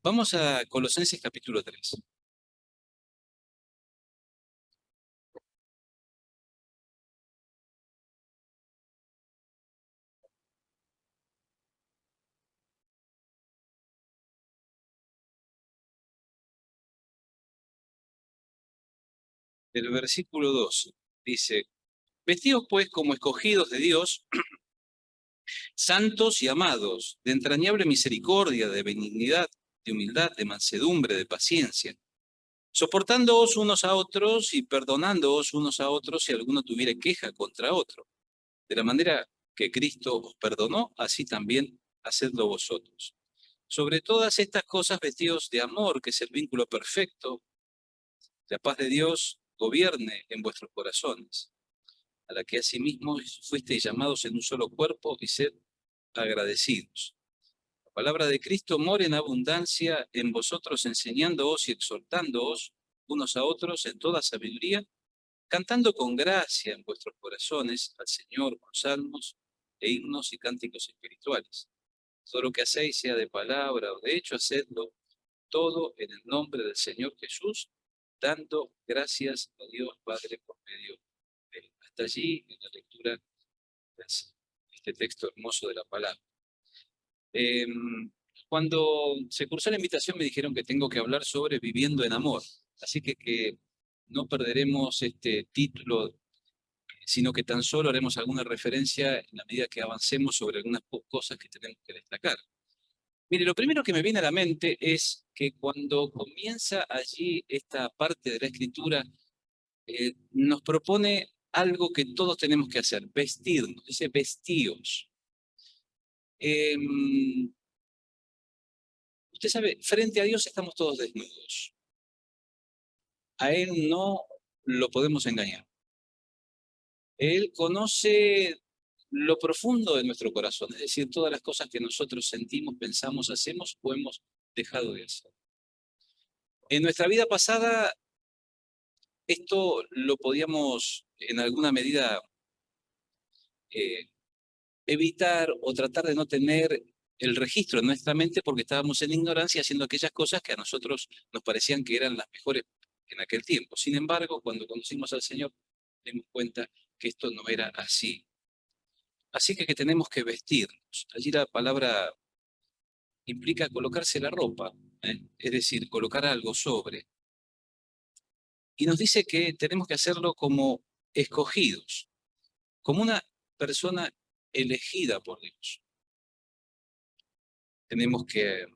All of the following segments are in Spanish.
Vamos a Colosenses capítulo 3. El versículo 12 dice: Vestidos pues como escogidos de Dios, santos y amados, de entrañable misericordia, de benignidad, de humildad, de mansedumbre, de paciencia, soportándoos unos a otros y perdonándoos unos a otros si alguno tuviere queja contra otro. De la manera que Cristo os perdonó, así también hacedlo vosotros. Sobre todas estas cosas vestidos de amor, que es el vínculo perfecto. La paz de Dios gobierne en vuestros corazones, a la que asimismo fuisteis llamados en un solo cuerpo, y sed agradecidos. La palabra de Cristo mora en abundancia en vosotros, enseñándoos y exhortándoos unos a otros en toda sabiduría, cantando con gracia en vuestros corazones al Señor con salmos e himnos y cánticos espirituales. Todo lo que hacéis, sea de palabra o de hecho, hacedlo todo en el nombre del Señor Jesús, dando gracias a Dios Padre por medio de él. Hasta allí en la lectura de este texto hermoso de la palabra. Eh, Cuando se cursó la invitación me dijeron que tengo que hablar sobre viviendo en amor, así que no perderemos este título, sino que tan solo haremos alguna referencia en la medida que avancemos sobre algunas cosas que tenemos que destacar. Mire, lo primero que me viene a la mente es que cuando comienza allí esta parte de la escritura, nos propone algo que todos tenemos que hacer: vestirnos, dice vestíos. Usted sabe, frente a Dios estamos todos desnudos. A Él no lo podemos engañar. Él conoce lo profundo de nuestro corazón, es decir, todas las cosas que nosotros sentimos, pensamos, hacemos o hemos dejado de hacer. En nuestra vida pasada, esto lo podíamos en alguna medida eh, evitar o tratar de no tener el registro en nuestra mente, porque estábamos en ignorancia haciendo aquellas cosas que a nosotros nos parecían que eran las mejores en aquel tiempo. Sin embargo, cuando conocimos al Señor, dimos cuenta que esto no era así. Así que tenemos que vestirnos. Allí la palabra implica colocarse la ropa, es decir, colocar algo sobre. Y nos dice que tenemos que hacerlo como escogidos, como una persona elegida por Dios. Tenemos que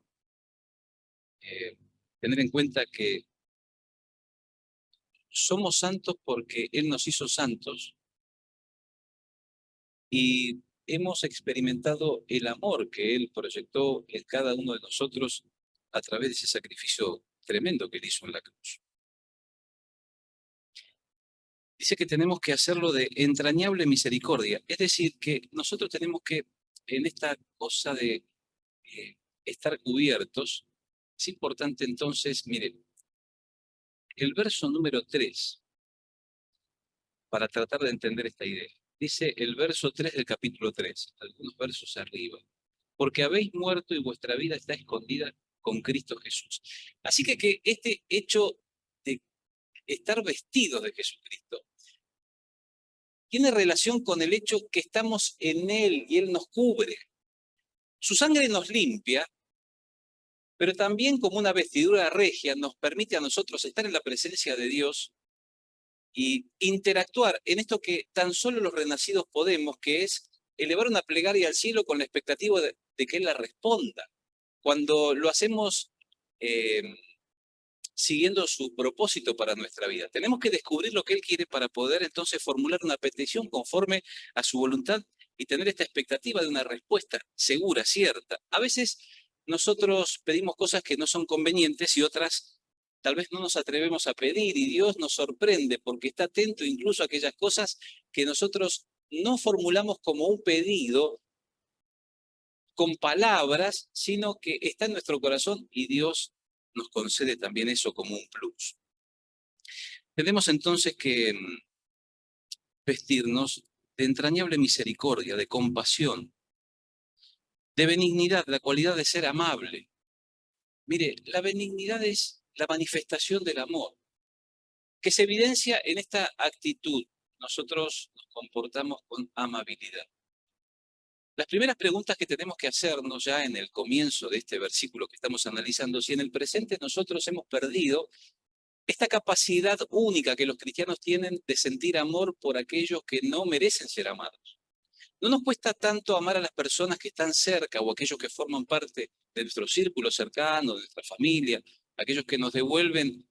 tener en cuenta que somos santos porque Él nos hizo santos y hemos experimentado el amor que Él proyectó en cada uno de nosotros a través de ese sacrificio tremendo que Él hizo en la cruz. Dice que tenemos que hacerlo de entrañable misericordia, es decir, que nosotros tenemos que, en esta cosa de estar cubiertos, es importante entonces, miren, el verso número 3, para tratar de entender esta idea. Dice el verso 3 del capítulo 3, algunos versos arriba: porque habéis muerto y vuestra vida está escondida con Cristo Jesús. Así que este hecho de estar vestidos de Jesucristo tiene relación con el hecho que estamos en Él y Él nos cubre. Su sangre nos limpia, pero también, como una vestidura regia, nos permite a nosotros estar en la presencia de Dios y interactuar en esto que tan solo los renacidos podemos, que es elevar una plegaria al cielo con la expectativa de que Él la responda. Cuando lo hacemos eh, siguiendo su propósito para nuestra vida, tenemos que descubrir lo que Él quiere para poder entonces formular una petición conforme a su voluntad y tener esta expectativa de una respuesta segura, cierta. A veces nosotros pedimos cosas que no son convenientes y otras tal vez no nos atrevemos a pedir, y Dios nos sorprende porque está atento incluso a aquellas cosas que nosotros no formulamos como un pedido con palabras, sino que está en nuestro corazón, y Dios nos concede también eso como un plus. Tenemos entonces que vestirnos de entrañable misericordia, de compasión, de benignidad, la cualidad de ser amable. Mire, la benignidad es la manifestación del amor, que se evidencia en esta actitud. Nosotros nos comportamos con amabilidad. Las primeras preguntas que tenemos que hacernos ya en el comienzo de este versículo que estamos analizando, si en el presente nosotros hemos perdido esta capacidad única que los cristianos tienen de sentir amor por aquellos que no merecen ser amados. No nos cuesta tanto amar a las personas que están cerca o aquellos que forman parte de nuestro círculo cercano, de nuestra familia, aquellos que nos devuelven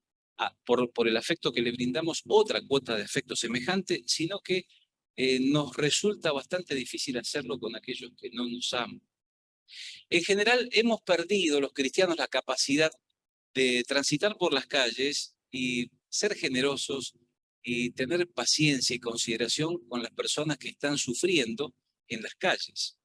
por el afecto que le brindamos otra cuota de afecto semejante, sino que nos resulta bastante difícil hacerlo con aquellos que no nos aman. En general, hemos perdido los cristianos la capacidad de transitar por las calles y ser generosos y tener paciencia y consideración con las personas que están sufriendo en las calles.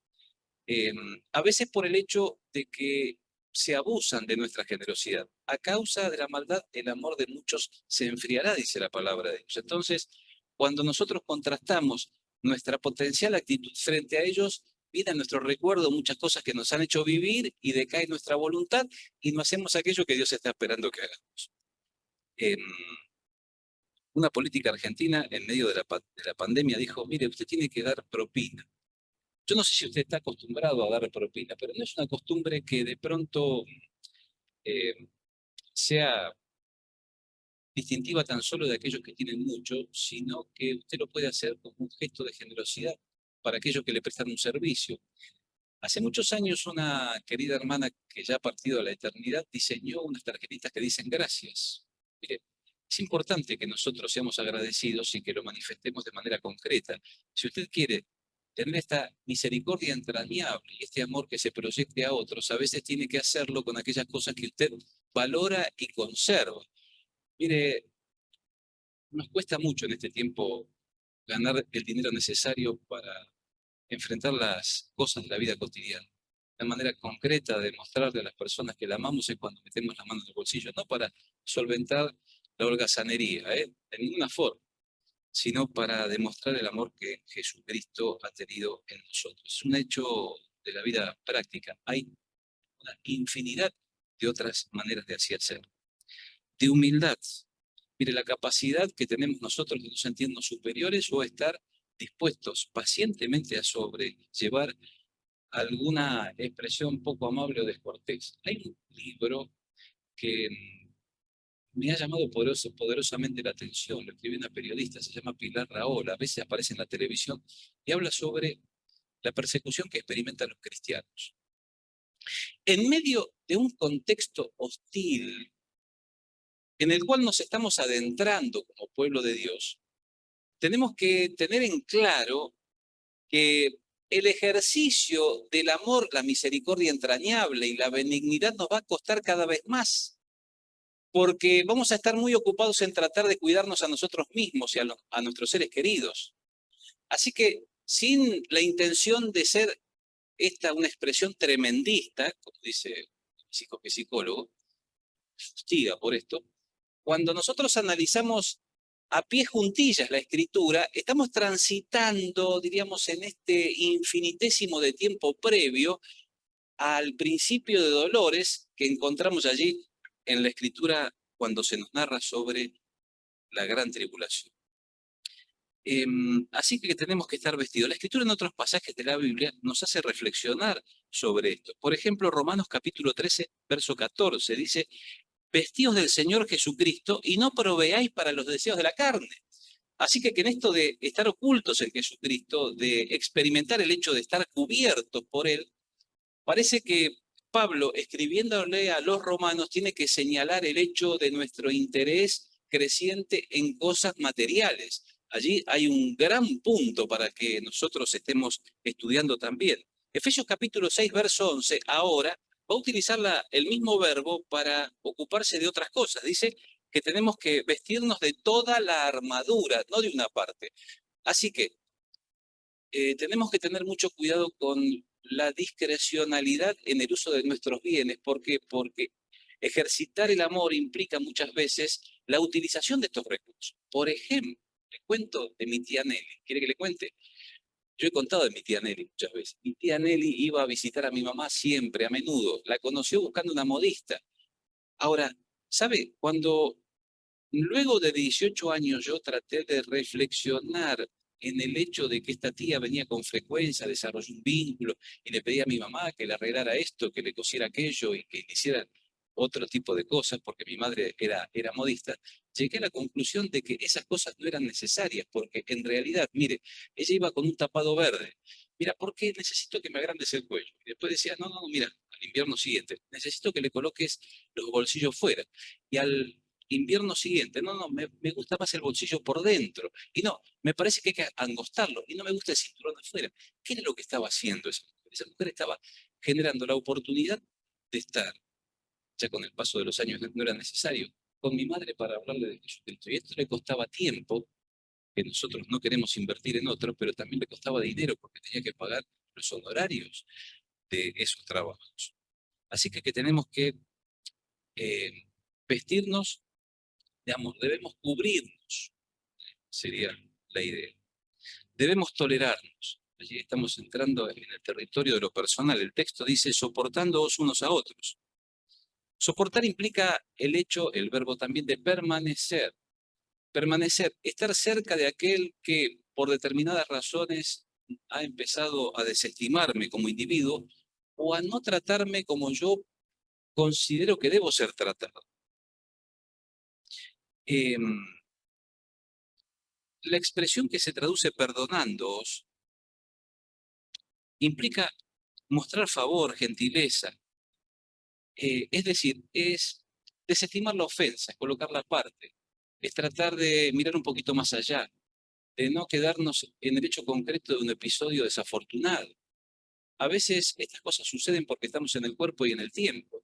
Eh, a veces por el hecho de que se abusan de nuestra generosidad. A causa de la maldad, el amor de muchos se enfriará, dice la palabra de Dios. Entonces, cuando nosotros contrastamos nuestra potencial actitud frente a ellos, viene a nuestro recuerdo muchas cosas que nos han hecho vivir y decae nuestra voluntad y no hacemos aquello que Dios está esperando que hagamos. Eh, una política argentina en medio de la pandemia dijo, mire, usted tiene que dar propina. Yo no sé si usted está acostumbrado a dar propina, pero no es una costumbre que de pronto eh, sea distintiva tan solo de aquellos que tienen mucho, sino que usted lo puede hacer como un gesto de generosidad para aquellos que le prestan un servicio. Hace muchos años una querida hermana que ya ha partido a la eternidad diseñó unas tarjetitas que dicen gracias. Mire, es importante que nosotros seamos agradecidos y que lo manifestemos de manera concreta. Si usted quiere tener esta misericordia entrañable y este amor que se proyecte a otros, a veces tiene que hacerlo con aquellas cosas que usted valora y conserva. Mire, nos cuesta mucho en este tiempo ganar el dinero necesario para enfrentar las cosas de la vida cotidiana. La manera concreta de mostrarle a las personas que la amamos es cuando metemos la mano en el bolsillo, no para solventar la holgazanería, de ninguna forma, sino para demostrar el amor que Jesucristo ha tenido en nosotros. Es un hecho de la vida práctica. Hay una infinidad de otras maneras de así hacer. De humildad. Mire, la capacidad que tenemos nosotros de no sentirnos superiores o estar dispuestos pacientemente a sobrellevar alguna expresión poco amable o descortés. Hay un libro que me ha llamado poderosamente la atención, lo escribió una periodista, se llama Pilar Rahola, a veces aparece en la televisión, y habla sobre la persecución que experimentan los cristianos. En medio de un contexto hostil en el cual nos estamos adentrando como pueblo de Dios, tenemos que tener en claro que el ejercicio del amor, la misericordia entrañable y la benignidad nos va a costar cada vez más, porque vamos a estar muy ocupados en tratar de cuidarnos a nosotros mismos y a nuestros seres queridos. Así que sin la intención de ser esta una expresión tremendista, como dice mi hijo que es psicólogo, fustiga por esto, cuando nosotros analizamos a pie juntillas la escritura, estamos transitando, diríamos, en este infinitésimo de tiempo previo al principio de dolores que encontramos allí en la escritura cuando se nos narra sobre la gran tribulación. Así que tenemos que estar vestidos. La escritura en otros pasajes de la Biblia nos hace reflexionar sobre esto. Por ejemplo, Romanos capítulo 13, verso 14, dice, vestidos del Señor Jesucristo y no proveáis para los deseos de la carne. Así que en esto de estar ocultos en Jesucristo, de experimentar el hecho de estar cubiertos por Él, parece que Pablo, escribiéndole a los romanos, tiene que señalar el hecho de nuestro interés creciente en cosas materiales. Allí hay un gran punto para que nosotros estemos estudiando también. Efesios capítulo 6, verso 11, ahora va a utilizar el mismo verbo para ocuparse de otras cosas. Dice que tenemos que vestirnos de toda la armadura, no de una parte. Así que tenemos que tener mucho cuidado con la discrecionalidad en el uso de nuestros bienes. ¿Por qué? Porque ejercitar el amor implica muchas veces la utilización de estos recursos. Por ejemplo, le cuento de mi tía Nelly. ¿Quiere que le cuente? Yo he contado de mi tía Nelly muchas veces. Mi tía Nelly iba a visitar a mi mamá siempre, a menudo. La conoció buscando una modista. Ahora, ¿sabe? Cuando luego de 18 años yo traté de reflexionar en el hecho de que esta tía venía con frecuencia, desarrolló un vínculo y le pedía a mi mamá que le arreglara esto, que le cosiera aquello y que le hiciera otro tipo de cosas, porque mi madre era modista, llegué a la conclusión de que esas cosas no eran necesarias, porque en realidad, mire, ella iba con un tapado verde. Mira, ¿por qué necesito que me agrandes el cuello? Y después decía, no, no, no, mira, al invierno siguiente, necesito que le coloques los bolsillos fuera. Y al invierno siguiente, no, no, me gusta más el bolsillo por dentro. Y no, me parece que hay que angostarlo. Y no me gusta el cinturón afuera. ¿Qué era lo que estaba haciendo esa mujer? Esa mujer estaba generando la oportunidad de estar, ya con el paso de los años no era necesario, con mi madre para hablarle de Jesucristo. Y esto le costaba tiempo, que nosotros no queremos invertir en otro, pero también le costaba dinero porque tenía que pagar los honorarios de esos trabajos. Así que tenemos que eh, vestirnos, digamos, debemos cubrirnos, sería la idea. Debemos tolerarnos. Allí estamos entrando en el territorio de lo personal. El texto dice, soportándoos unos a otros. Soportar implica el hecho, el verbo también de permanecer. Permanecer, estar cerca de aquel que por determinadas razones ha empezado a desestimarme como individuo o a no tratarme como yo considero que debo ser tratado. Eh, la expresión que se traduce perdonándoos implica mostrar favor, gentileza, es decir, es desestimar la ofensa, colocarla aparte, es tratar de mirar un poquito más allá, de no quedarnos en el hecho concreto de un episodio desafortunado. A veces estas cosas suceden porque estamos en el cuerpo y en el tiempo,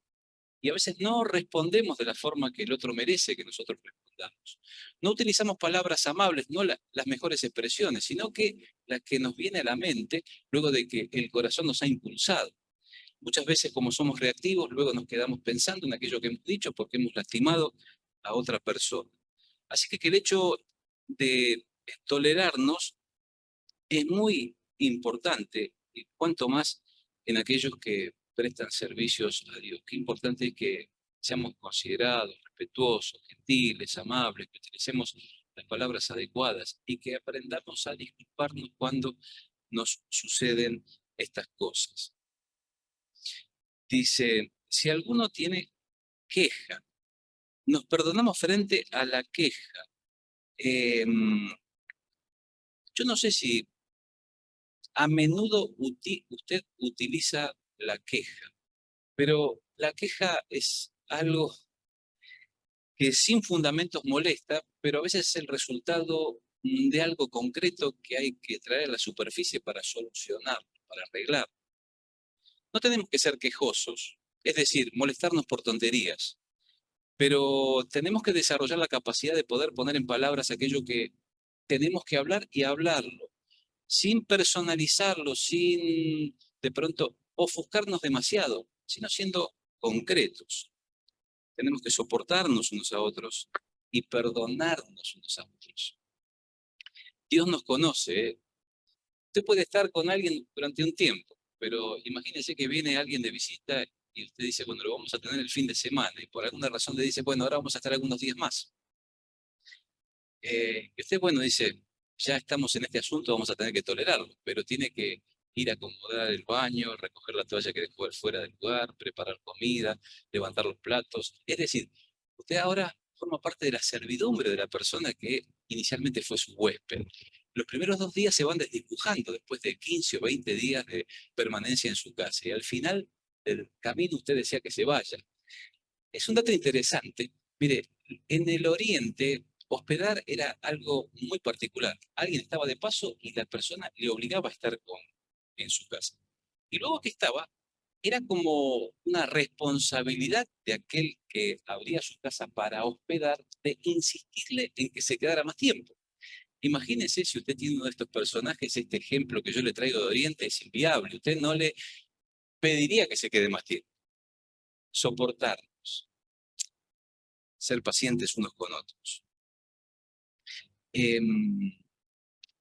y a veces no respondemos de la forma que el otro merece que nosotros respondamos. No utilizamos palabras amables, no las mejores expresiones, sino que las que nos viene a la mente luego de que el corazón nos ha impulsado. Muchas veces, como somos reactivos, luego nos quedamos pensando en aquello que hemos dicho porque hemos lastimado a otra persona. Así que el hecho de tolerarnos es muy importante, y cuanto más en aquellos que prestan servicios a Dios. Qué importante es que seamos considerados, respetuosos, gentiles, amables, que utilicemos las palabras adecuadas y que aprendamos a disculparnos cuando nos suceden estas cosas. Dice, si alguno tiene queja, nos perdonamos frente a la queja. Yo no sé si a menudo usted utiliza la queja, pero la queja es algo que sin fundamentos molesta, pero a veces es el resultado de algo concreto que hay que traer a la superficie para solucionarlo, para arreglar. No tenemos que ser quejosos, es decir, molestarnos por tonterías, pero tenemos que desarrollar la capacidad de poder poner en palabras aquello que tenemos que hablar y hablarlo, sin personalizarlo, sin de pronto ofuscarnos demasiado, sino siendo concretos. Tenemos que soportarnos unos a otros y perdonarnos unos a otros. Dios nos conoce, ¿eh? Usted puede estar con alguien durante un tiempo, pero imagínese que viene alguien de visita y usted dice, bueno, lo vamos a tener el fin de semana, y por alguna razón le dice, bueno, ahora vamos a estar algunos días más. Y usted, bueno, dice, ya estamos en este asunto, vamos a tener que tolerarlo, pero tiene que ir a acomodar el baño, recoger la toalla que dejó fuera del lugar, preparar comida, levantar los platos. Es decir, usted ahora forma parte de la servidumbre de la persona que inicialmente fue su huésped. Los primeros 2 días se van desdibujando después de 15 o 20 días de permanencia en su casa y al final del camino usted desea que se vaya. Es un dato interesante. Mire, en el Oriente, hospedar era algo muy particular. Alguien estaba de paso y la persona le obligaba a estar en su casa. Y luego que estaba, era como una responsabilidad de aquel que abría su casa para hospedar, de insistirle en que se quedara más tiempo. Imagínese si usted tiene uno de estos personajes, este ejemplo que yo le traigo de Oriente es inviable. Usted no le pediría que se quede más tiempo. Soportarnos, ser pacientes unos con otros.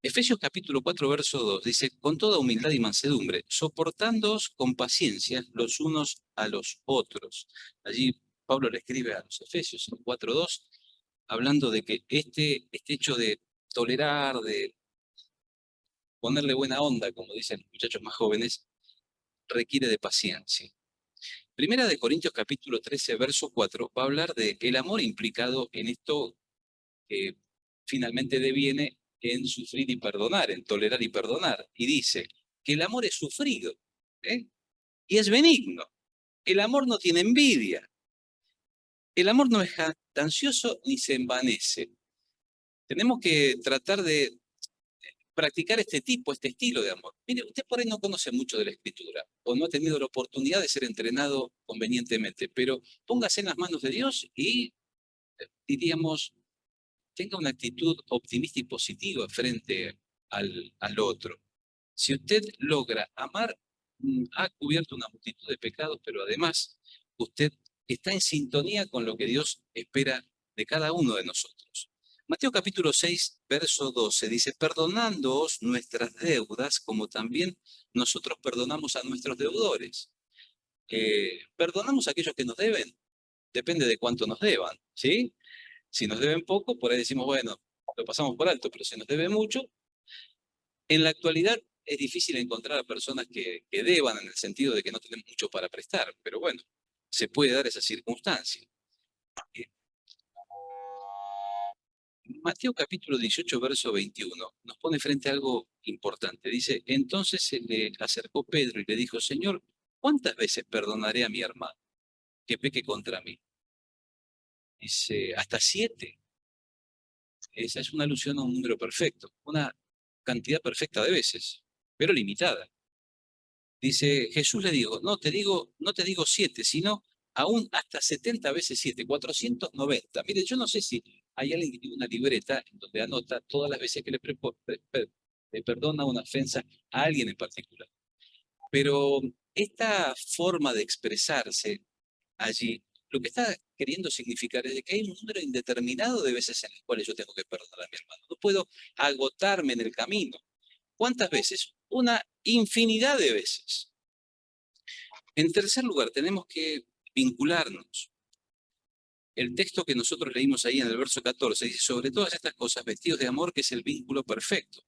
Efesios capítulo 4, verso 2 dice, con toda humildad y mansedumbre, soportándoos con paciencia los unos a los otros. Allí Pablo le escribe a los Efesios en 4:2, hablando de que este hecho de tolerar, de ponerle buena onda, como dicen los muchachos más jóvenes, requiere de paciencia. Primera de Corintios capítulo 13, verso 4, va a hablar de el amor implicado en esto que finalmente deviene en sufrir y perdonar, en tolerar y perdonar. Y dice que el amor es sufrido, ¿eh? Y es benigno. El amor no tiene envidia. El amor no es jactancioso ni se envanece. Tenemos que tratar de practicar este estilo de amor. Mire, usted por ahí no conoce mucho de la escritura o no ha tenido la oportunidad de ser entrenado convenientemente, pero póngase en las manos de Dios y diríamos, tenga una actitud optimista y positiva frente al otro. Si usted logra amar, ha cubierto una multitud de pecados, pero además usted está en sintonía con lo que Dios espera de cada uno de nosotros. Mateo capítulo 6, verso 12 dice, perdonándoos nuestras deudas como también nosotros perdonamos a nuestros deudores. Perdonamos a aquellos que nos deben, depende de cuánto nos deban, ¿sí? Si nos deben poco, por ahí decimos, bueno, lo pasamos por alto, pero si nos debe mucho, en la actualidad es difícil encontrar a personas que deban en el sentido de que no tenemos mucho para prestar, pero bueno, se puede dar esa circunstancia. Eh, Mateo capítulo 18, verso 21, nos pone frente a algo importante. Dice, entonces se le acercó Pedro y le dijo, Señor, ¿cuántas veces perdonaré a mi hermano que peque contra mí? Dice, hasta 7. Esa es una alusión a un número perfecto, una cantidad perfecta de veces, pero limitada. Dice, Jesús le dijo, no te digo 7, sino aún hasta 70 veces 7, 490. Mire, yo no sé si hay alguien que tiene una libreta en donde anota todas las veces que le perdona una ofensa a alguien en particular. Pero esta forma de expresarse allí, lo que está queriendo significar es de que hay un número indeterminado de veces en las cuales yo tengo que perdonar a mi hermano. No puedo agotarme en el camino. ¿Cuántas veces? Una infinidad de veces. En tercer lugar, tenemos que vincularnos. El texto que nosotros leímos ahí en el verso 14 dice, sobre todas estas cosas, vestidos de amor, que es el vínculo perfecto.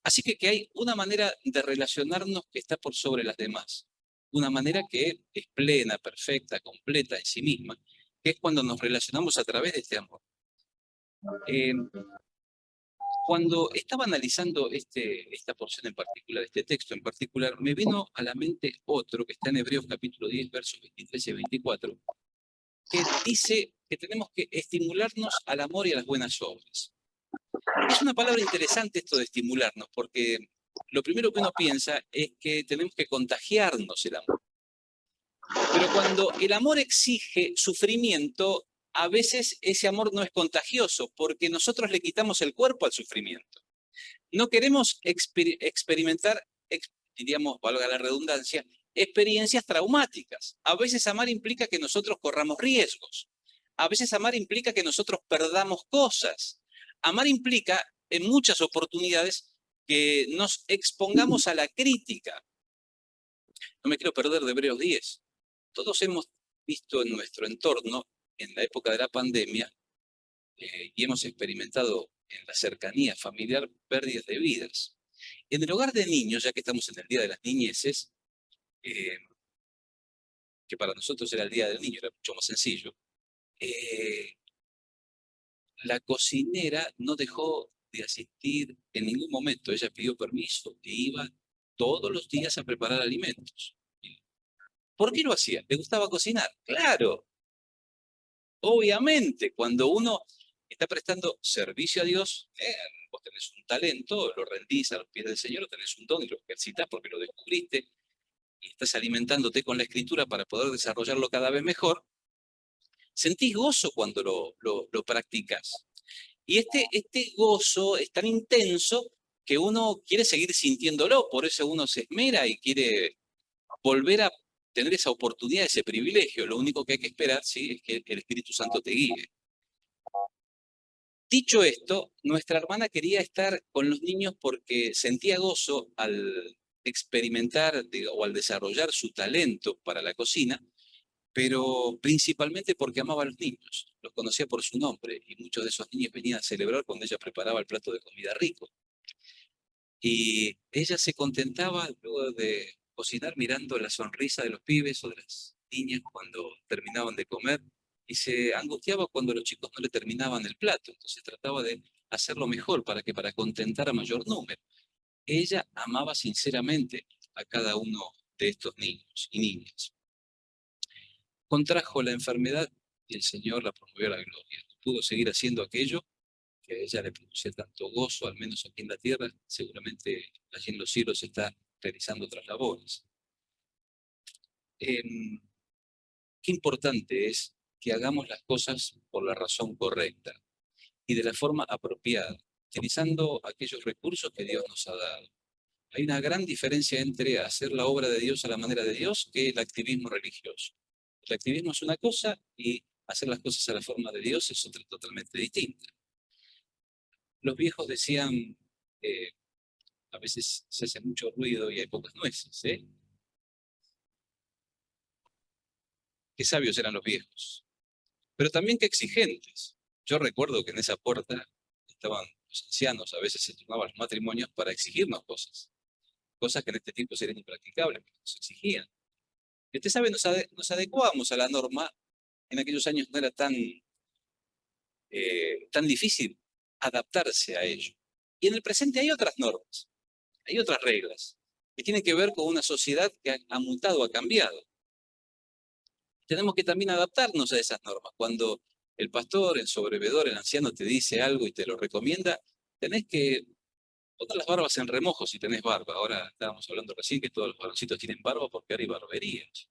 Así que hay una manera de relacionarnos que está por sobre las demás. Una manera que es plena, perfecta, completa en sí misma, que es cuando nos relacionamos a través de este amor. Eh, Cuando estaba analizando esta porción en particular, este texto en particular, me vino a la mente otro que está en Hebreos capítulo 10, versos 23 y 24, que dice que tenemos que estimularnos al amor y a las buenas obras. Es una palabra interesante esto de estimularnos, porque lo primero que uno piensa es que tenemos que contagiarnos el amor. Pero cuando el amor exige sufrimiento, a veces ese amor no es contagioso, porque nosotros le quitamos el cuerpo al sufrimiento. No queremos experimentar, diríamos, valga la redundancia, experiencias traumáticas. A veces amar implica que nosotros corramos riesgos. A veces amar implica que nosotros perdamos cosas. Amar implica, en muchas oportunidades, que nos expongamos a la crítica. No me quiero perder de Hebreos 10. Todos hemos visto en nuestro entorno, en la época de la pandemia, y hemos experimentado en la cercanía familiar pérdidas de vidas. En el hogar de niños, ya que estamos en el Día de las Niñeces, eh, que para nosotros era el Día del Niño, era mucho más sencillo, eh, la cocinera no dejó de asistir en ningún momento. Ella pidió permiso e iba todos los días a preparar alimentos. ¿Por qué lo hacía? ¿Le gustaba cocinar? Claro, obviamente, cuando uno está prestando servicio a Dios, vos tenés un talento, lo rendís a los pies del Señor, tenés un don y lo ejercitas porque lo descubriste y estás alimentándote con la escritura para poder desarrollarlo cada vez mejor, sentís gozo cuando lo practicas. Y este gozo es tan intenso que uno quiere seguir sintiéndolo, por eso uno se esmera y quiere volver a tener esa oportunidad, ese privilegio. Lo único que hay que esperar, sí, es que el Espíritu Santo te guíe. Dicho esto, nuestra hermana quería estar con los niños porque sentía gozo al experimentar o al desarrollar su talento para la cocina, pero principalmente porque amaba a los niños, los conocía por su nombre, y muchos de esos niños venían a celebrar cuando ella preparaba el plato de comida rico. Y ella se contentaba luego de cocinar mirando la sonrisa de los pibes o de las niñas cuando terminaban de comer, y se angustiaba cuando los chicos no le terminaban el plato, entonces trataba de hacerlo mejor para contentar a mayor número. Ella amaba sinceramente a cada uno de estos niños y niñas. Contrajo la enfermedad y el Señor la promovió a la gloria. Pudo seguir haciendo aquello que a ella le producía tanto gozo, al menos aquí en la tierra. Seguramente allí en los cielos está realizando otras labores. Qué importante es que hagamos las cosas por la razón correcta y de la forma apropiada, utilizando aquellos recursos que Dios nos ha dado. Hay una gran diferencia entre hacer la obra de Dios a la manera de Dios que el activismo religioso. El activismo es una cosa y hacer las cosas a la forma de Dios es otra totalmente distinta. Los viejos decían, a veces se hace mucho ruido y hay pocas nueces, ¿eh? Qué sabios eran los viejos, pero también qué exigentes. Yo recuerdo que en esa puerta estaban los ancianos, a veces se turnaban los matrimonios para exigirnos cosas que en este tiempo serían impracticables, pero nos exigían. Y usted sabe, nos adecuábamos a la norma. En aquellos años no era tan difícil adaptarse a ello. Y en el presente hay otras normas, hay otras reglas, que tienen que ver con una sociedad que ha mutado, ha cambiado. Tenemos que también adaptarnos a esas normas. Cuando el pastor, el sobrevedor, el anciano te dice algo y te lo recomienda, tenés que poner las barbas en remojo si tenés barba. Ahora estábamos hablando recién que todos los varoncitos tienen barba porque ahora hay barberías.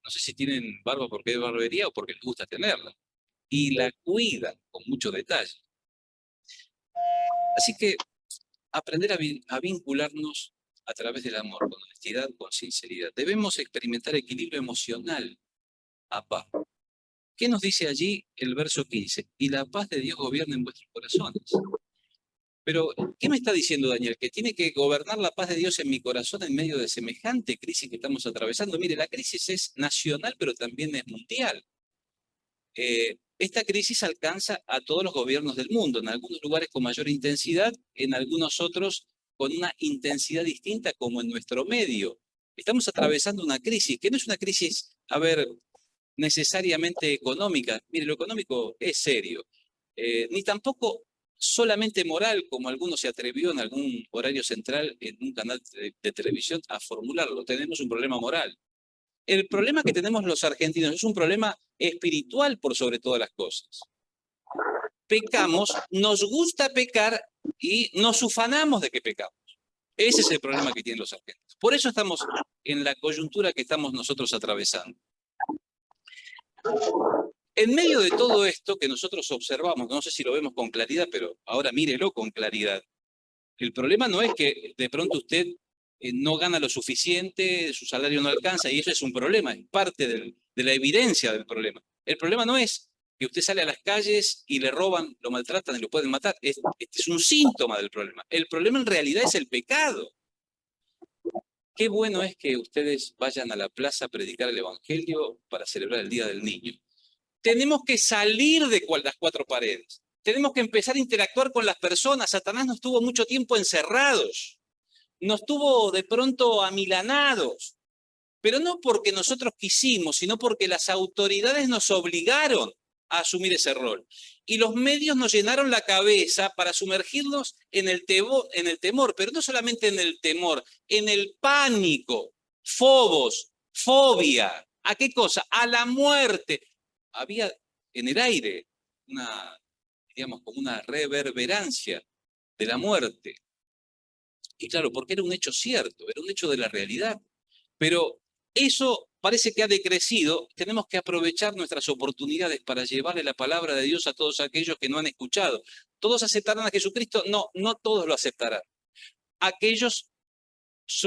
No sé si tienen barba porque hay barbería o porque les gusta tenerla. Y la cuidan con mucho detalle. Así que aprender a vincularnos a través del amor, con honestidad, con sinceridad. Debemos experimentar equilibrio emocional, paz. ¿Qué nos dice allí el verso 15? Y la paz de Dios gobierna en vuestros corazones. Pero, ¿qué me está diciendo Daniel? Que tiene que gobernar la paz de Dios en mi corazón en medio de semejante crisis que estamos atravesando. Mire, la crisis es nacional, pero también es mundial. Esta crisis alcanza a todos los gobiernos del mundo, en algunos lugares con mayor intensidad, en algunos otros con una intensidad distinta, como en nuestro medio. Estamos atravesando una crisis, que no es una crisis, a ver, necesariamente económica. Mire, lo económico es serio, ni tampoco solamente moral, como alguno se atrevió en algún horario central en un canal de televisión a formularlo. Tenemos un problema moral. El problema que tenemos los argentinos es un problema espiritual por sobre todas las cosas. Pecamos, nos gusta pecar y nos ufanamos de que pecamos. Ese es el problema que tienen los argentinos. Por eso estamos en la coyuntura que estamos nosotros atravesando. En medio de todo esto que nosotros observamos, no sé si lo vemos con claridad, pero ahora mírelo con claridad. El problema no es que de pronto usted no gana lo suficiente, su salario no alcanza, y eso es un problema, es parte de la evidencia del problema. El problema no es que usted sale a las calles y le roban, lo maltratan y lo pueden matar. Este es un síntoma del problema. El problema en realidad es el pecado. Qué bueno es que ustedes vayan a la plaza a predicar el Evangelio para celebrar el Día del Niño. Tenemos que salir de las cuatro paredes. Tenemos que empezar a interactuar con las personas. Satanás nos tuvo mucho tiempo encerrados. Nos tuvo de pronto amilanados. Pero no porque nosotros quisimos, sino porque las autoridades nos obligaron a asumir ese rol. Y los medios nos llenaron la cabeza para sumergirnos en el temor, pero no solamente en el temor, en el pánico, fobos, fobia. ¿A qué cosa? A la muerte. Había en el aire digamos, como una reverberancia de la muerte. Y claro, porque era un hecho cierto, era un hecho de la realidad. Pero eso parece que ha decrecido. Tenemos que aprovechar nuestras oportunidades para llevarle la palabra de Dios a todos aquellos que no han escuchado. ¿Todos aceptarán a Jesucristo? No, no todos lo aceptarán. Aquellos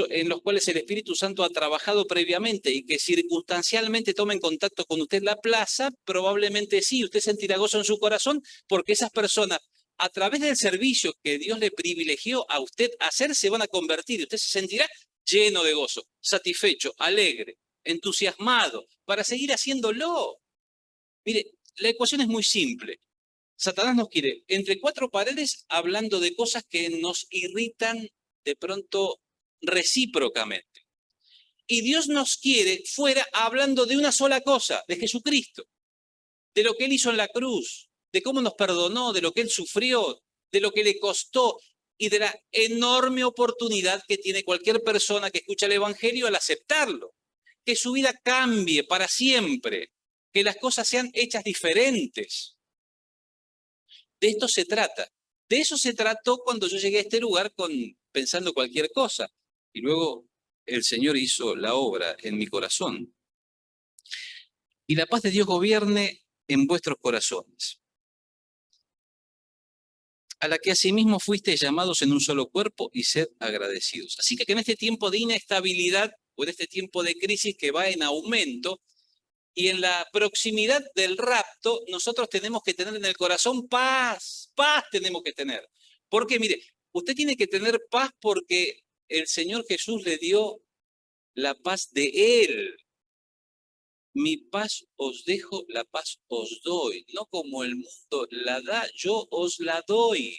en los cuales el Espíritu Santo ha trabajado previamente y que circunstancialmente tomen contacto con usted en la plaza, probablemente sí, usted sentirá gozo en su corazón porque esas personas, a través del servicio que Dios le privilegió a usted hacer, se van a convertir y usted se sentirá lleno de gozo, satisfecho, alegre. entusiasmado, para seguir haciéndolo. Mire, la ecuación es muy simple. Satanás nos quiere entre cuatro paredes hablando de cosas que nos irritan de pronto recíprocamente. Y Dios nos quiere fuera hablando de una sola cosa, de Jesucristo, de lo que Él hizo en la cruz, de cómo nos perdonó, de lo que Él sufrió, de lo que le costó y de la enorme oportunidad que tiene cualquier persona que escucha el Evangelio al aceptarlo. Que su vida cambie para siempre, que las cosas sean hechas diferentes. De esto se trata. De eso se trató cuando yo llegué a este lugar pensando cualquier cosa. Y luego el Señor hizo la obra en mi corazón. Y la paz de Dios gobierne en vuestros corazones, a la que asimismo fuisteis llamados en un solo cuerpo, y sed agradecidos. Así que en este tiempo de inestabilidad o en este tiempo de crisis que va en aumento y en la proximidad del rapto, nosotros tenemos que tener en el corazón paz, paz tenemos que tener. Porque mire, usted tiene que tener paz porque el Señor Jesús le dio la paz de Él. Mi paz os dejo, la paz os doy. No como el mundo la da, yo os la doy.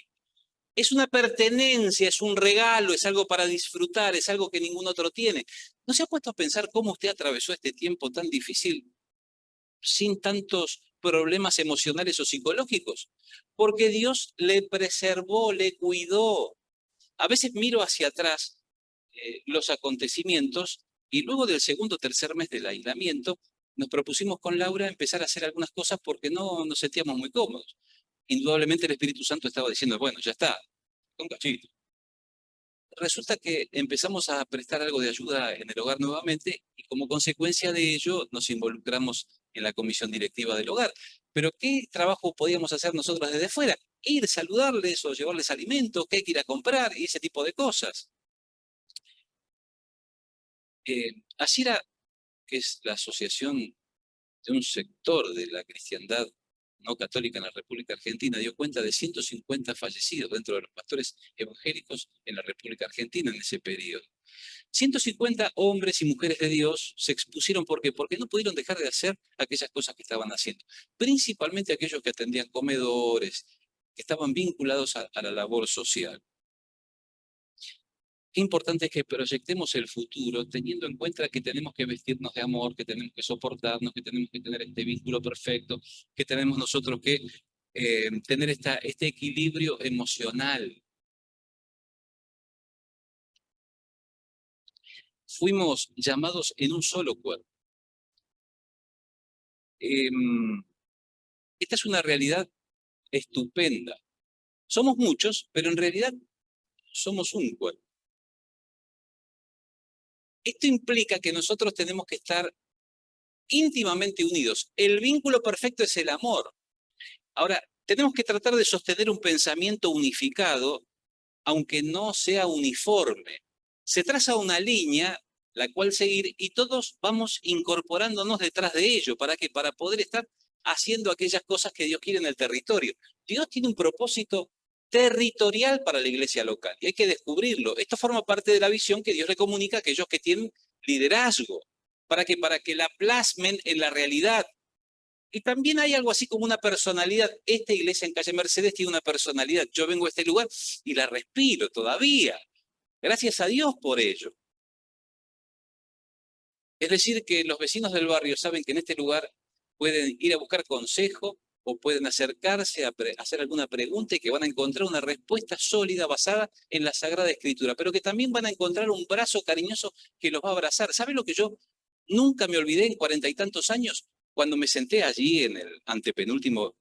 Es una pertenencia, es un regalo, es algo para disfrutar, es algo que ningún otro tiene. ¿No se ha puesto a pensar cómo usted atravesó este tiempo tan difícil sin tantos problemas emocionales o psicológicos? Porque Dios le preservó, le cuidó. A veces miro hacia atrás los acontecimientos y luego del segundo o tercer mes del aislamiento nos propusimos con Laura empezar a hacer algunas cosas porque no nos sentíamos muy cómodos. Indudablemente el Espíritu Santo estaba diciendo, bueno, ya está, un cachito. Resulta que empezamos a prestar algo de ayuda en el hogar nuevamente y como consecuencia de ello nos involucramos en la comisión directiva del hogar. Pero ¿qué trabajo podíamos hacer nosotros desde fuera? Ir, saludarles o llevarles alimentos, qué hay que ir a comprar y ese tipo de cosas. Asira, que es la asociación de un sector de la cristiandad no católica en la República Argentina, dio cuenta de 150 fallecidos dentro de los pastores evangélicos en la República Argentina en ese periodo. 150 hombres y mujeres de Dios se expusieron porque no pudieron dejar de hacer aquellas cosas que estaban haciendo, principalmente aquellos que atendían comedores, que estaban vinculados a la labor social. Qué importante es que proyectemos el futuro teniendo en cuenta que tenemos que vestirnos de amor, que tenemos que soportarnos, que tenemos que tener este vínculo perfecto, que tenemos nosotros que tener este equilibrio emocional. Fuimos llamados en un solo cuerpo. Esta es una realidad estupenda. Somos muchos, pero en realidad somos un cuerpo. Esto implica que nosotros tenemos que estar íntimamente unidos. El vínculo perfecto es el amor. Ahora, tenemos que tratar de sostener un pensamiento unificado, aunque no sea uniforme. Se traza una línea la cual seguir y todos vamos incorporándonos detrás de ello. ¿Para qué? Para poder estar haciendo aquellas cosas que Dios quiere en el territorio. Dios tiene un propósito territorial para la iglesia local y hay que descubrirlo. Esto forma parte de la visión que Dios le comunica a aquellos que tienen liderazgo. ¿Para qué? Para que la plasmen en la realidad. Y también hay algo así como una personalidad. Esta iglesia en calle Mercedes tiene una personalidad. Yo vengo a este lugar y la respiro todavía. Gracias a Dios por ello. Es decir, que los vecinos del barrio saben que en este lugar pueden ir a buscar consejo o pueden acercarse a hacer alguna pregunta y que van a encontrar una respuesta sólida basada en la Sagrada Escritura, pero que también van a encontrar un brazo cariñoso que los va a abrazar. ¿Sabe lo que yo nunca me olvidé en 40 y tantos años? Cuando me senté allí en el antepenúltimo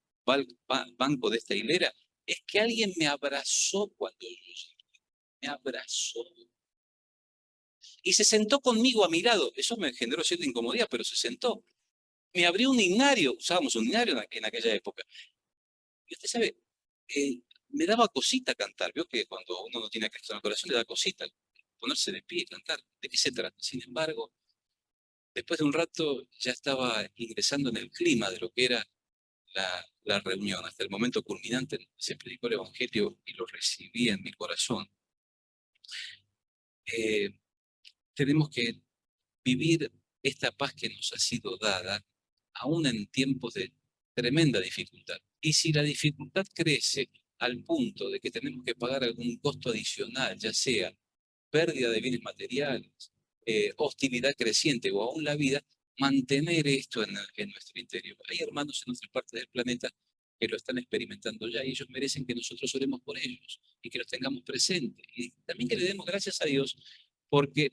banco de esta hilera, es que alguien me abrazó cuando yo llegué. Me abrazó y se sentó conmigo a mi lado. Eso me generó cierta incomodidad, pero se sentó. Me abrió un himnario, usábamos un himnario en aquella época. Y usted sabe, me daba cosita cantar. Veo que cuando uno no tiene Cristo en el corazón le da cosita ponerse de pie y cantar. ¿De qué se trata? Sin embargo, después de un rato ya estaba ingresando en el clima de lo que era la reunión, hasta el momento culminante, se predicó el Evangelio y lo recibí en mi corazón. Tenemos que vivir esta paz que nos ha sido dada, aún en tiempos de tremenda dificultad. Y si la dificultad crece al punto de que tenemos que pagar algún costo adicional, ya sea pérdida de bienes materiales, hostilidad creciente o aún la vida, mantener esto en nuestro interior. Hay hermanos en otras partes del planeta que lo están experimentando ya y ellos merecen que nosotros oremos por ellos y que los tengamos presentes. Y también que le demos gracias a Dios porque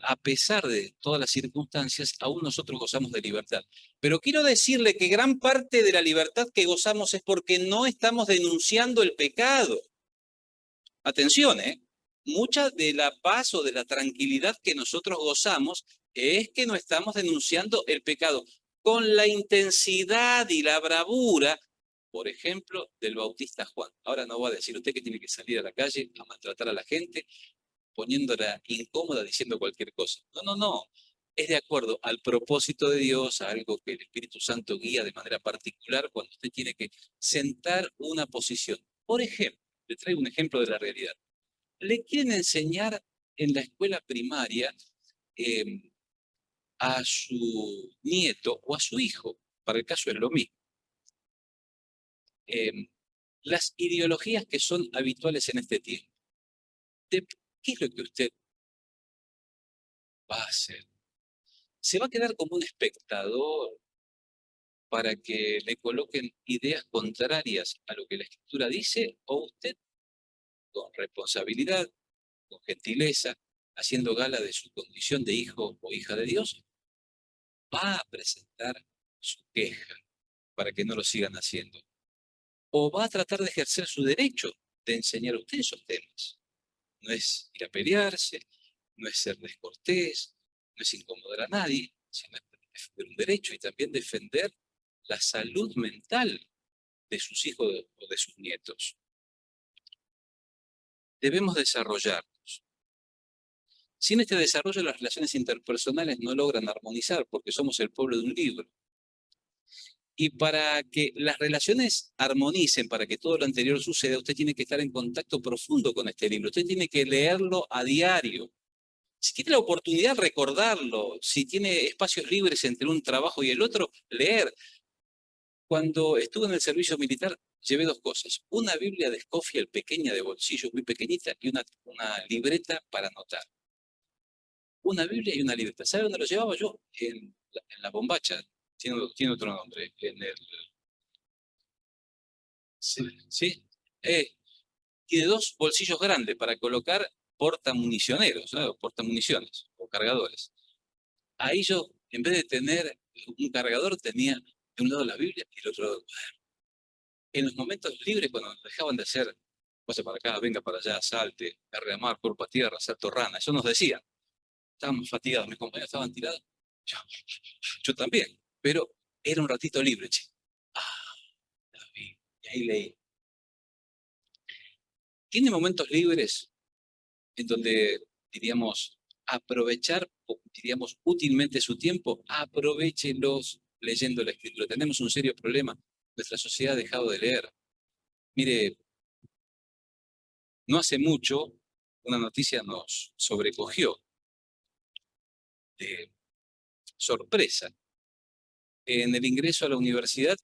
a pesar de todas las circunstancias, aún nosotros gozamos de libertad. Pero quiero decirle que gran parte de la libertad que gozamos es porque no estamos denunciando el pecado. Atención, ¿eh? Mucha de la paz o de la tranquilidad que nosotros gozamos es que no estamos denunciando el pecado con la intensidad y la bravura, por ejemplo, del Bautista Juan. Ahora no va a decir usted que tiene que salir a la calle a maltratar a la gente, poniéndola incómoda, diciendo cualquier cosa. No, no, no. Es de acuerdo al propósito de Dios, a algo que el Espíritu Santo guía de manera particular cuando usted tiene que sentar una posición. Por ejemplo, le traigo un ejemplo de la realidad. Le quieren enseñar en la escuela primaria eh, a su nieto o a su hijo, para el caso es lo mismo, eh, las ideologías que son habituales en este tiempo. ¿Qué es lo que usted va a hacer? ¿Se va a quedar como un espectador para que le coloquen ideas contrarias a lo que la Escritura dice? ¿O usted, con responsabilidad, con gentileza, haciendo gala de su condición de hijo o hija de Dios, va a presentar su queja para que no lo sigan haciendo? ¿O va a tratar de ejercer su derecho de enseñar a usted esos temas? No es ir a pelearse, no es ser descortés, no es incomodar a nadie, sino es defender un derecho y también defender la salud mental de sus hijos o de sus nietos. Debemos desarrollarnos. Sin este desarrollo, las relaciones interpersonales no logran armonizar porque somos el pueblo de un libro. Y para que las relaciones armonicen, para que todo lo anterior suceda, usted tiene que estar en contacto profundo con este libro. Usted tiene que leerlo a diario. Si tiene la oportunidad, recordarlo. Si tiene espacios libres entre un trabajo y el otro, leer. Cuando estuve en el servicio militar, llevé dos cosas. Una Biblia de Scofield pequeña de bolsillo, muy pequeñita, y una libreta para anotar. Una Biblia y una libreta. ¿Sabe dónde lo llevaba yo? En la bombacha. Tiene otro nombre. Sí. Tiene dos bolsillos grandes para colocar portamunicioneros, ¿no? Portamuniciones o cargadores. Ahí yo, en vez de tener un cargador, tenía de un lado la Biblia y del otro lado. En los momentos libres, cuando nos dejaban de hacer, pase para acá, venga para allá, salte, agarre a mar, cuerpo a tierra, salto rana, eso nos decían. Estábamos fatigados, mis compañeros estaban tirados, yo, yo también, pero era un ratito libre, che. Ah, la Biblia, y ahí leí. Tiene momentos libres en donde, diríamos, aprovechar, diríamos, útilmente su tiempo, aprovechelos leyendo la Escritura. Tenemos un serio problema. Nuestra sociedad ha dejado de leer. Mire, no hace mucho una noticia nos sobrecogió de sorpresa. En el ingreso a la universidad,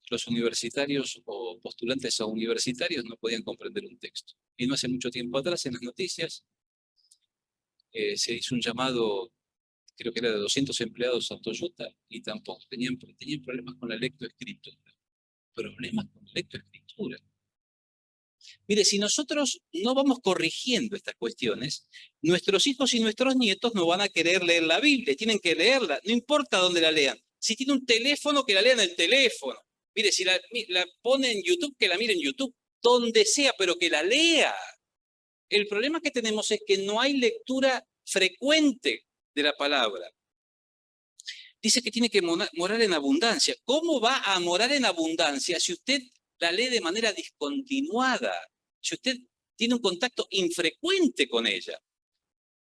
los universitarios o postulantes a universitarios no podían comprender un texto. Y no hace mucho tiempo atrás, en las noticias, se hizo un llamado, creo que era de 200 empleados a Toyota, y tampoco tenían problemas con la lectoescritura. Problemas con la lectoescritura. Mire, si nosotros no vamos corrigiendo estas cuestiones, nuestros hijos y nuestros nietos no van a querer leer la Biblia, tienen que leerla, no importa dónde la lean. Si tiene un teléfono, que la lean en el teléfono. Mire, si la pone en YouTube, que la mire en YouTube, donde sea, pero que la lea. El problema que tenemos es que no hay lectura frecuente de la palabra. Dice que tiene que morar en abundancia. ¿Cómo va a morar en abundancia si usted la lee de manera discontinuada? Si usted tiene un contacto infrecuente con ella.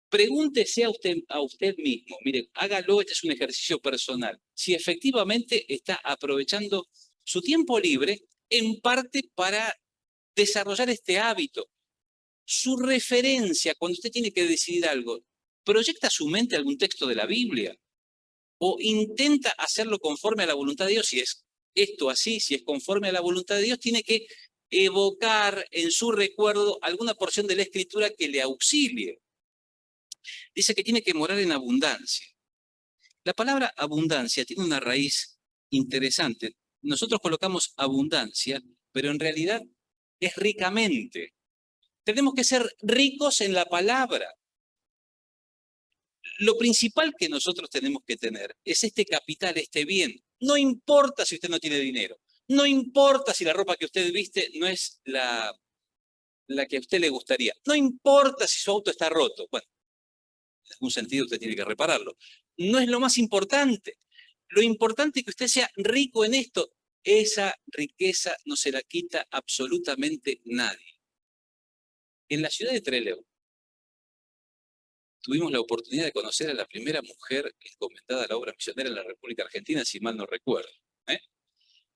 Pregúntese a usted mismo, mire, hágalo, este es un ejercicio personal, si efectivamente está aprovechando su tiempo libre en parte para desarrollar este hábito. Su referencia, cuando usted tiene que decidir algo, ¿proyecta a su mente algún texto de la Biblia? o intenta hacerlo conforme a la voluntad de Dios. Si es esto así, si es conforme a la voluntad de Dios, tiene que evocar en su recuerdo alguna porción de la Escritura que le auxilie. Dice que tiene que morar en abundancia. La palabra abundancia tiene una raíz interesante. Nosotros colocamos abundancia, pero en realidad es ricamente. Tenemos que ser ricos en la palabra. Lo principal que nosotros tenemos que tener es este capital, este bien. No importa si usted no tiene dinero. No importa si la ropa que usted viste no es la que a usted le gustaría. No importa si su auto está roto. Bueno, en algún sentido usted tiene que repararlo. No es lo más importante. Lo importante es que usted sea rico en esto. Esa riqueza no se la quita absolutamente nadie. En la ciudad de Trelew tuvimos la oportunidad de conocer a la primera mujer encomendada a la obra misionera en la República Argentina, si mal no recuerdo.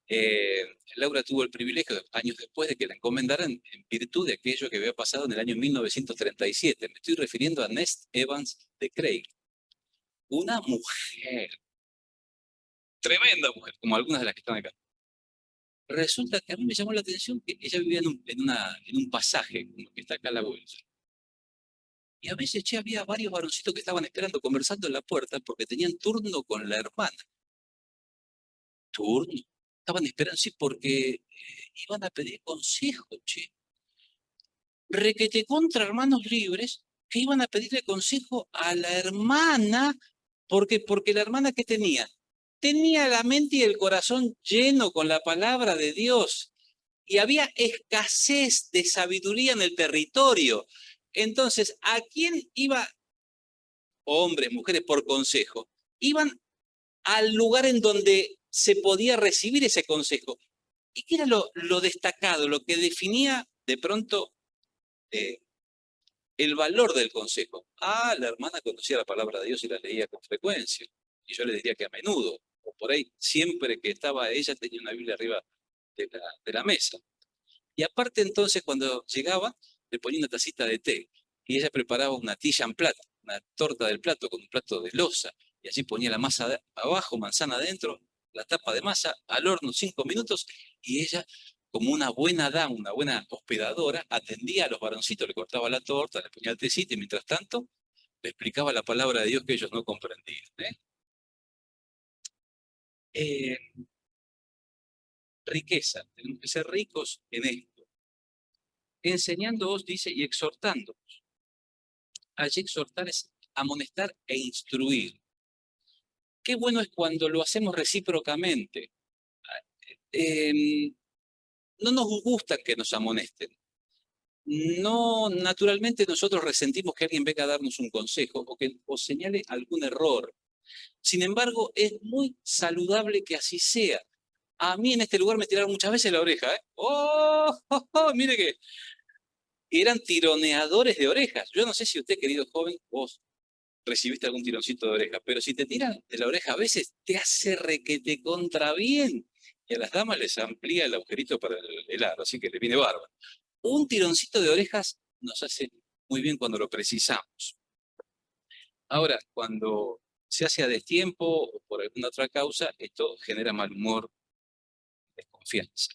¿eh? Laura tuvo el privilegio, años después, de que la encomendaran en virtud de aquello que había pasado en el año 1937. Me estoy refiriendo a Nest Evans de Craig. Una mujer, tremenda mujer, como algunas de las que están acá. Resulta que a mí me llamó la atención que ella vivía en un pasaje, como que está acá a la vuelta. Y a veces, había varios varoncitos que estaban esperando, conversando en la puerta, porque tenían turno con la hermana. ¿Turno? Estaban esperando, sí, porque iban a pedir consejo, che. Requete contra hermanos libres que iban a pedirle consejo a la hermana, porque la hermana, ¿qué tenía? Tenía la mente y el corazón lleno con la palabra de Dios. Y había escasez de sabiduría en el territorio. Entonces, ¿a quién iba, hombres, mujeres, por consejo? Iban al lugar en donde se podía recibir ese consejo. ¿Y qué era lo destacado, lo que definía de pronto eh, el valor del consejo? Ah, la hermana conocía la palabra de Dios y la leía con frecuencia. Y yo le diría que a menudo, o por ahí, siempre que estaba ella, tenía una Biblia arriba de la mesa. Y aparte, entonces, cuando llegaba, le ponía una tacita de té. Y ella preparaba una tilla en plata, una torta del plato con un plato de loza. Y allí ponía la masa abajo, manzana adentro, la tapa de masa, al horno 5 minutos. Y ella, como una buena dama, una buena hospedadora, atendía a los varoncitos, le cortaba la torta, le ponía el tecito y mientras tanto le explicaba la palabra de Dios que ellos no comprendían. Eh, Riqueza, tenemos que ser ricos en esto. Enseñándoos, dice, y exhortando. Allí exhortar es amonestar e instruir. Qué bueno es cuando lo hacemos recíprocamente. Eh, no nos gusta que nos amonesten. No, naturalmente nosotros resentimos que alguien venga a darnos un consejo o señale algún error. Sin embargo, es muy saludable que así sea. A mí en este lugar me tiraron muchas veces la oreja, ¿eh? ¡Oh! ¡Oh! ¡Oh! Mire que eran tironeadores de orejas. Yo no sé si usted, querido joven, vos recibiste algún tironcito de oreja, pero si te tiran de la oreja a veces te hace requete contra bien. Y a las damas les amplía el agujerito para el aro, así que le viene bárbaro. Un tironcito de orejas nos hace muy bien cuando lo precisamos. Ahora, cuando se hace a destiempo o por alguna otra causa, esto genera mal humor, desconfianza.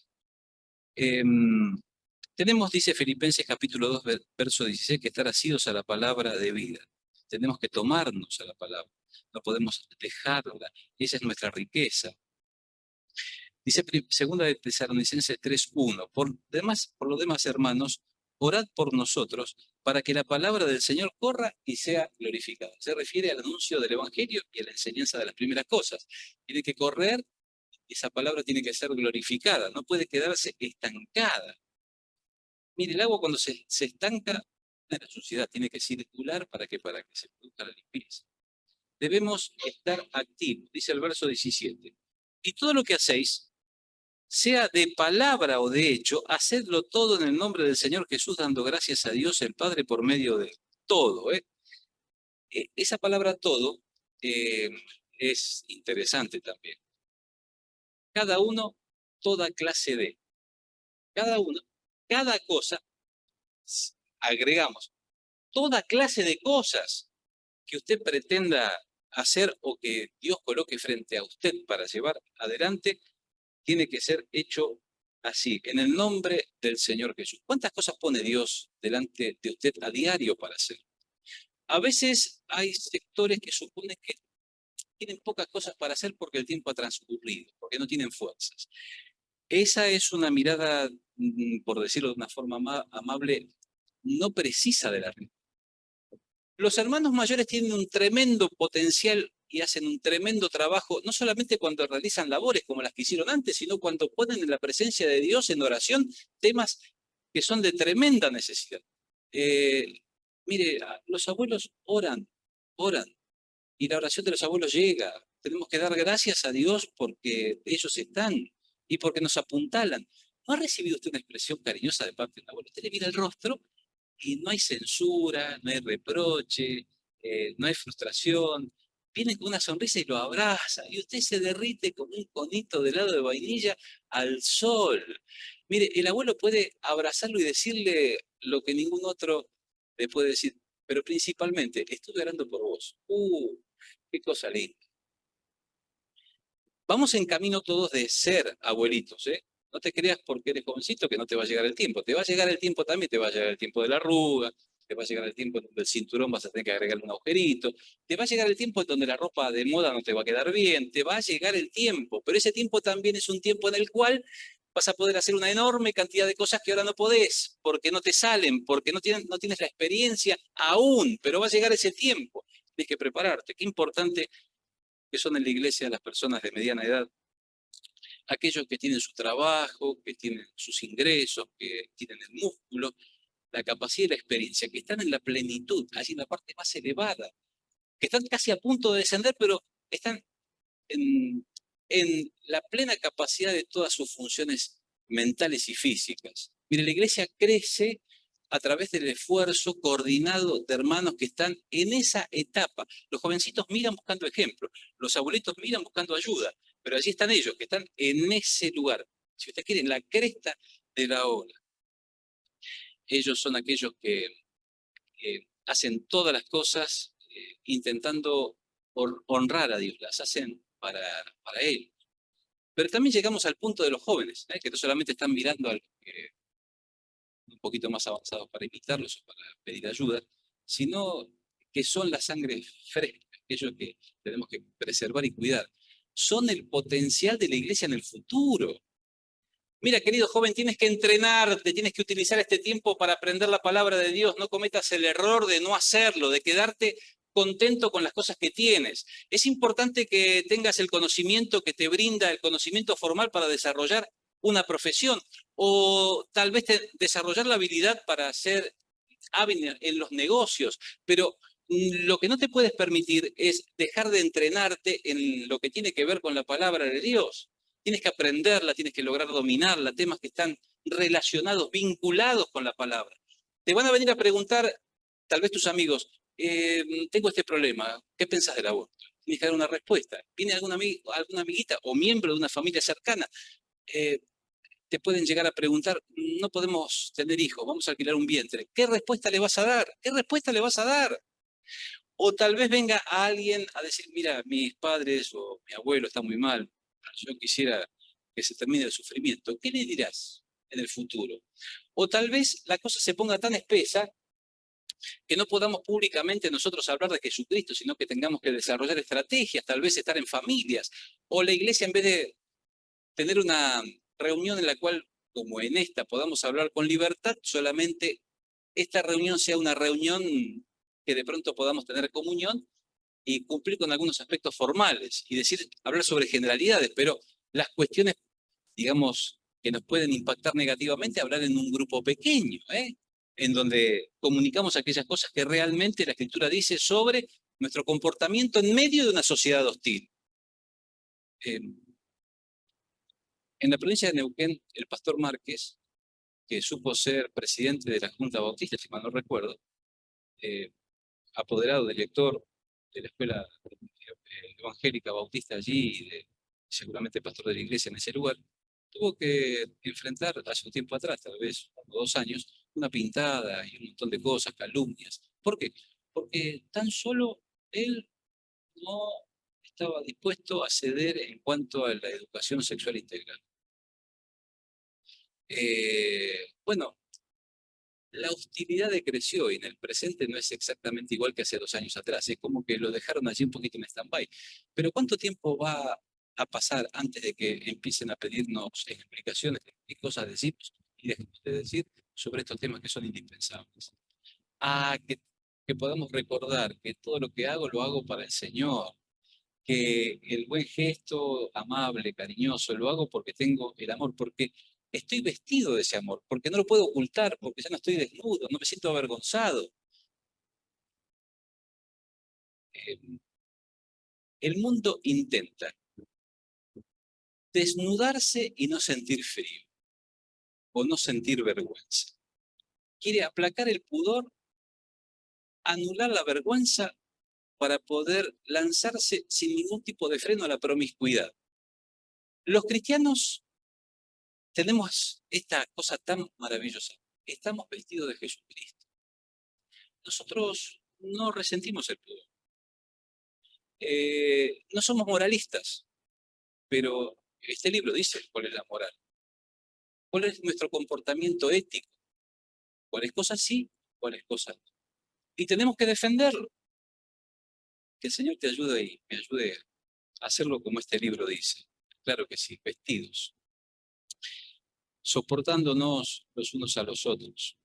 Tenemos, dice Filipenses capítulo 2, verso 16, que estar asidos a la palabra de vida. Tenemos que tomarnos a la palabra, no podemos dejarla. Esa es nuestra riqueza. Dice segunda de Tesalonicenses 3:1, por lo demás, hermanos, orad por nosotros para que la palabra del Señor corra y sea glorificada. Se refiere al anuncio del Evangelio y a la enseñanza de las primeras cosas. Tiene que correr, esa palabra tiene que ser glorificada, no puede quedarse estancada. Mire, el agua cuando se estanca, la suciedad tiene que circular para que se produzca la limpieza. Debemos estar activos, dice el verso 17. Y todo lo que hacéis, sea de palabra o de hecho, hacedlo todo en el nombre del Señor Jesús, dando gracias a Dios el Padre por medio de todo. Esa palabra todo eh, es interesante también. Cada uno, toda clase de. Cada uno, cada cosa, agregamos, toda clase de cosas que usted pretenda hacer o que Dios coloque frente a usted para llevar adelante, tiene que ser hecho así, en el nombre del Señor Jesús. ¿Cuántas cosas pone Dios delante de usted a diario para hacer? A veces hay sectores que suponen que tienen pocas cosas para hacer porque el tiempo ha transcurrido, porque no tienen fuerzas. Esa es una mirada, por decirlo de una forma amable, no precisa de la realidad. Los hermanos mayores tienen un tremendo potencial y hacen un tremendo trabajo, no solamente cuando realizan labores como las que hicieron antes, sino cuando ponen en la presencia de Dios en oración temas que son de tremenda necesidad. Eh, Mire, los abuelos oran, y la oración de los abuelos llega. Tenemos que dar gracias a Dios porque ellos están y porque nos apuntalan. ¿No ha recibido usted una expresión cariñosa de parte del abuelo? Usted le mira el rostro y no hay censura, no hay reproche, no hay frustración. Viene con una sonrisa y lo abraza, y usted se derrite como un conito de helado de vainilla al sol. Mire, el abuelo puede abrazarlo y decirle lo que ningún otro le puede decir, pero principalmente, estuve orando por vos. Qué cosa linda. Vamos en camino todos de ser abuelitos, ¿eh? No te creas porque eres jovencito que no te va a llegar el tiempo. Te va a llegar el tiempo también, te va a llegar el tiempo de la arruga, te va a llegar el tiempo en donde el cinturón vas a tener que agregarle un agujerito, te va a llegar el tiempo en donde la ropa de moda no te va a quedar bien, te va a llegar el tiempo, pero ese tiempo también es un tiempo en el cual vas a poder hacer una enorme cantidad de cosas que ahora no podés, porque no te salen, porque no tienes la experiencia aún, pero va a llegar ese tiempo. Tienes que prepararte. Qué importante que son en la iglesia las personas de mediana edad, aquellos que tienen su trabajo, que tienen sus ingresos, que tienen el músculo, la capacidad y la experiencia, que están en la plenitud, allí en la parte más elevada, que están casi a punto de descender, pero están en la plena capacidad de todas sus funciones mentales y físicas. Mire, la iglesia crece a través del esfuerzo coordinado de hermanos que están en esa etapa. Los jovencitos miran buscando ejemplo, los abuelitos miran buscando ayuda, pero allí están ellos, que están en ese lugar. Si usted quiere, en la cresta de la ola. Ellos son aquellos que hacen todas las cosas intentando honrar a Dios, las hacen para Él. Pero también llegamos al punto de los jóvenes, que no solamente están mirando al un poquito más avanzados para imitarlos o para pedir ayuda, sino que son la sangre fresca, aquellos que tenemos que preservar y cuidar. Son el potencial de la iglesia en el futuro. Mira, querido joven, tienes que entrenarte, tienes que utilizar este tiempo para aprender la palabra de Dios. No cometas el error de no hacerlo, de quedarte contento con las cosas que tienes. Es importante que tengas el conocimiento que te brinda el conocimiento formal para desarrollar una profesión o tal vez desarrollar la habilidad para ser hábil en los negocios, pero lo que no te puedes permitir es dejar de entrenarte en lo que tiene que ver con la palabra de Dios. Tienes que aprenderla, tienes que lograr dominarla, temas que están relacionados, vinculados con la palabra. Te van a venir a preguntar, tal vez tus amigos, tengo este problema, ¿qué pensás del aborto? Tienes que dar una respuesta. Viene alguna amiguita o miembro de una familia cercana, eh, te pueden llegar a preguntar, no podemos tener hijos, vamos a alquilar un vientre. ¿Qué respuesta le vas a dar? ¿Qué respuesta le vas a dar? O tal vez venga alguien a decir, mira, mis padres o mi abuelo está muy mal, yo quisiera que se termine el sufrimiento. ¿Qué le dirás en el futuro? O tal vez la cosa se ponga tan espesa que no podamos públicamente nosotros hablar de Jesucristo, sino que tengamos que desarrollar estrategias, tal vez estar en familias. O la iglesia, en vez de tener una reunión en la cual, como en esta, podamos hablar con libertad, solamente esta reunión sea una reunión que de pronto podamos tener comunión y cumplir con algunos aspectos formales y decir, hablar sobre generalidades, pero las cuestiones, digamos, que nos pueden impactar negativamente, hablar en un grupo pequeño, en donde comunicamos aquellas cosas que realmente la Escritura dice sobre nuestro comportamiento en medio de una sociedad hostil. Eh, en la provincia de Neuquén, el pastor Márquez, que supo ser presidente de la Junta Bautista, si mal no recuerdo, eh, apoderado del lector de la escuela evangélica bautista allí, y seguramente pastor de la iglesia en ese lugar, tuvo que enfrentar hace un tiempo atrás, tal vez 2 años, una pintada y un montón de cosas, calumnias. ¿Por qué? Porque tan solo él no estaba dispuesto a ceder en cuanto a la educación sexual integral. Bueno, la hostilidad decreció y en el presente no es exactamente igual que hace 2 años atrás. Es como que lo dejaron allí un poquito en stand-by. Pero ¿cuánto tiempo va a pasar antes de que empiecen a pedirnos explicaciones de qué cosas decimos y dejemos de decir sobre estos temas que son indispensables? Ah, que podamos recordar que todo lo que hago lo hago para el Señor, que el buen gesto amable, cariñoso, lo hago porque tengo el amor, porque estoy vestido de ese amor, porque no lo puedo ocultar, porque ya no estoy desnudo, no me siento avergonzado. Eh, el mundo intenta desnudarse y no sentir frío o no sentir vergüenza. Quiere aplacar el pudor, anular la vergüenza para poder lanzarse sin ningún tipo de freno a la promiscuidad. Los cristianos tenemos esta cosa tan maravillosa. Estamos vestidos de Jesucristo. Nosotros no resentimos el pudor. No somos moralistas, pero este libro dice cuál es la moral, cuál es nuestro comportamiento ético, cuáles cosas sí, cuáles cosas no. Y tenemos que defenderlo. Que el Señor te ayude y me ayude a hacerlo como este libro dice. Claro que sí, vestidos, soportándonos los unos a los otros,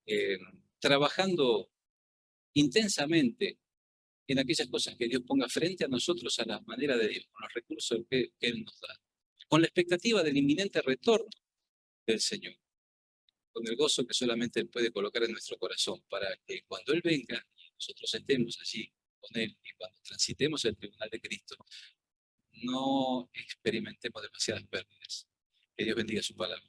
eh, trabajando intensamente en aquellas cosas que Dios ponga frente a nosotros a la manera de Dios, con los recursos que Él nos da, con la expectativa del inminente retorno del Señor, con el gozo que solamente Él puede colocar en nuestro corazón, para que cuando Él venga, nosotros estemos allí con Él y cuando transitemos el tribunal de Cristo, no experimentemos demasiadas pérdidas. Que Dios bendiga su palabra.